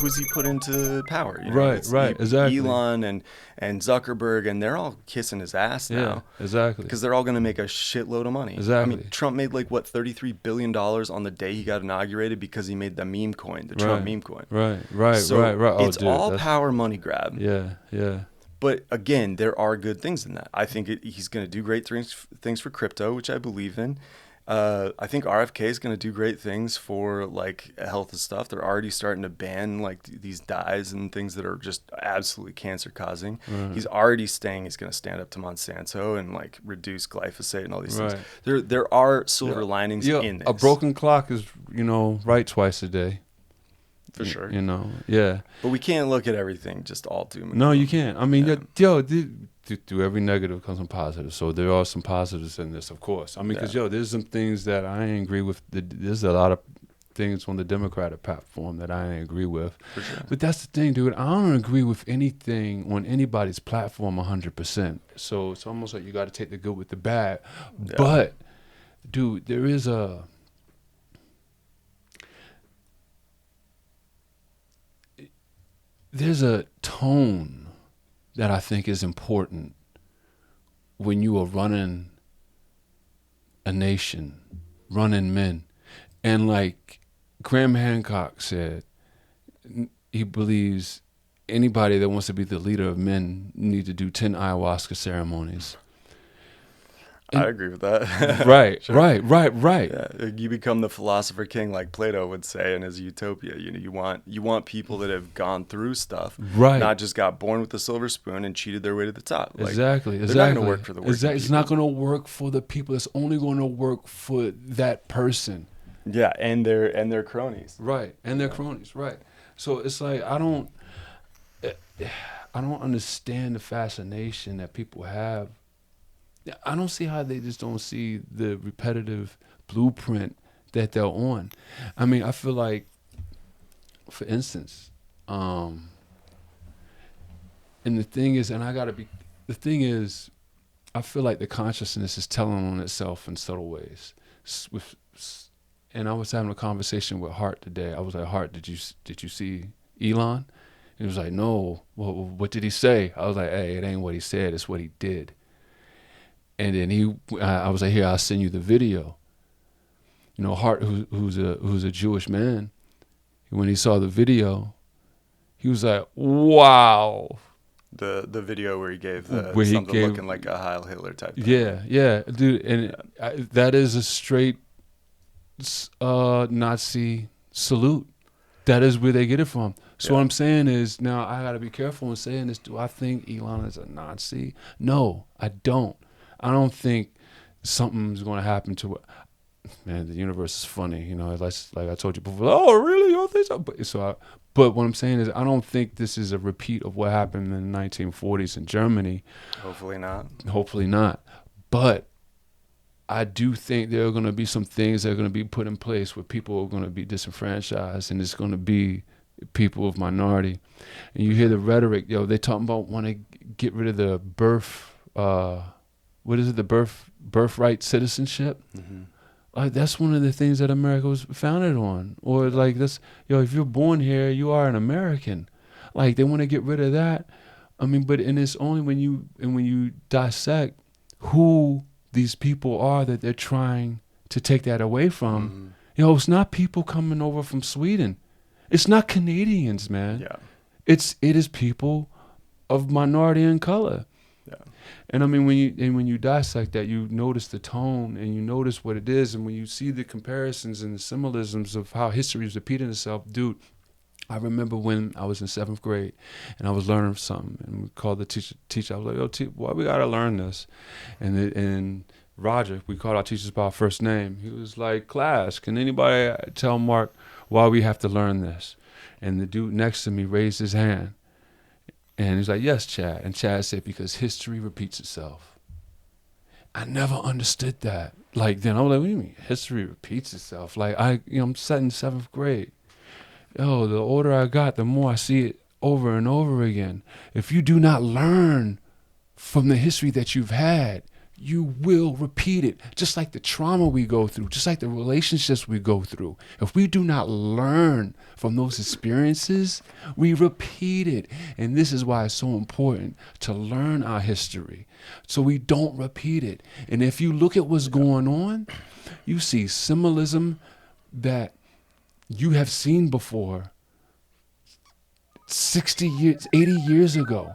who's he put into power? Right, exactly. Elon and Zuckerberg, and they're all kissing his ass now. Yeah, exactly. Because they're all going to make a shitload of money. Exactly. I mean, Trump made like, what, $33 billion on the day he got inaugurated because he made the meme coin, the Trump meme coin. Right. So Oh, it's all power money grab. Yeah. But again, there are good things in that. I think he's going to do great things for crypto, which I believe in. I think RFK is going to do great things for like health and stuff. They're already starting to ban like these dyes and things that are just absolutely cancer causing. He's already saying he's going to stand up to Monsanto and like reduce glyphosate and all these things. There are silver linings in this. A broken clock is, right twice a day. For sure. Yeah. But we can't look at everything just all doom and No, gloom. you can't. I mean, through every negative comes some positive. So there are some positives in this, of course. I mean, because, there's some things that I ain't agree with. There's a lot of things on the Democratic platform that I ain't agree with. For sure. But that's the thing, dude. I don't agree with anything on anybody's platform 100%. So it's almost like you got to take the good with the bad. Yeah. But, dude, there's a tone that I think is important when you are running a nation, running men. And like Graham Hancock said, he believes anybody that wants to be the leader of men need to do 10 ayahuasca ceremonies. I agree with that. Right, sure. right. Yeah, you become the philosopher king, like Plato would say in his Utopia. You want people that have gone through stuff, not just got born with a silver spoon and cheated their way to the top. Like, exactly. They're not going to work for the working people. It's not going to work for the people. It's only going to work for that person. Yeah, and their cronies. Right, and their cronies. Right. So it's like I don't understand the fascination that people have. I don't see how they just don't see the repetitive blueprint that they're on. I mean, I feel like, for instance, and the thing is, I feel like the consciousness is telling on itself in subtle ways. And I was having a conversation with Hart today. I was like, Hart, did you see Elon? And he was like, no. Well, what did he say? I was like, hey, it ain't what he said, it's what he did. And then I was like, here, I'll send you the video. Hart, who's a Jewish man, when he saw the video, he was like, wow. The video where he gave something looking like a Heil Hitler type thing. Yeah, dude. And that is a straight Nazi salute. That is where they get it from. So what I'm saying is, now I got to be careful in saying this. Do I think Elon is a Nazi? No, I don't. I don't think something's going to happen to it. Man, the universe is funny, like I told you before. Oh, really? You don't think so? But what I'm saying is, I don't think this is a repeat of what happened in the 1940s in Germany. Hopefully not. But I do think there are going to be some things that are going to be put in place where people are going to be disenfranchised, and it's going to be people of minority. And you hear the rhetoric, they talking about want to get rid of the birthright citizenship. Mm-hmm. Like, that's one of the things that America was founded on. Or like this, if you're born here, you are an American. Like, they want to get rid of that. I mean, and it's only when you dissect who these people are that they're trying to take that away from. Mm-hmm. It's not people coming over from Sweden. It's not Canadians, man. Yeah. It is people of minority and color. Yeah. And I mean, when you dissect that, you notice the tone and you notice what it is. And when you see the comparisons and the symbolisms of how history is repeating itself, dude, I remember when I was in 7th grade and I was learning something, and we called the teacher. I was like, why we got to learn this? And Roger, we called our teachers by our first name. He was like, class, can anybody tell Mark why we have to learn this? And the dude next to me raised his hand. And he was like, yes, Chad. And Chad said, because history repeats itself. I never understood that. Like, then I was like, what do you mean history repeats itself? Like, I'm set in 7th grade. The older I got, the more I see it over and over again. If you do not learn from the history that you've had, you will repeat it. Just like the trauma we go through, just like the relationships we go through. If we do not learn from those experiences, we repeat it. And this is why it's so important to learn our history so we don't repeat it. And if you look at what's going on, you see symbolism that you have seen before 60 years, 80 years ago.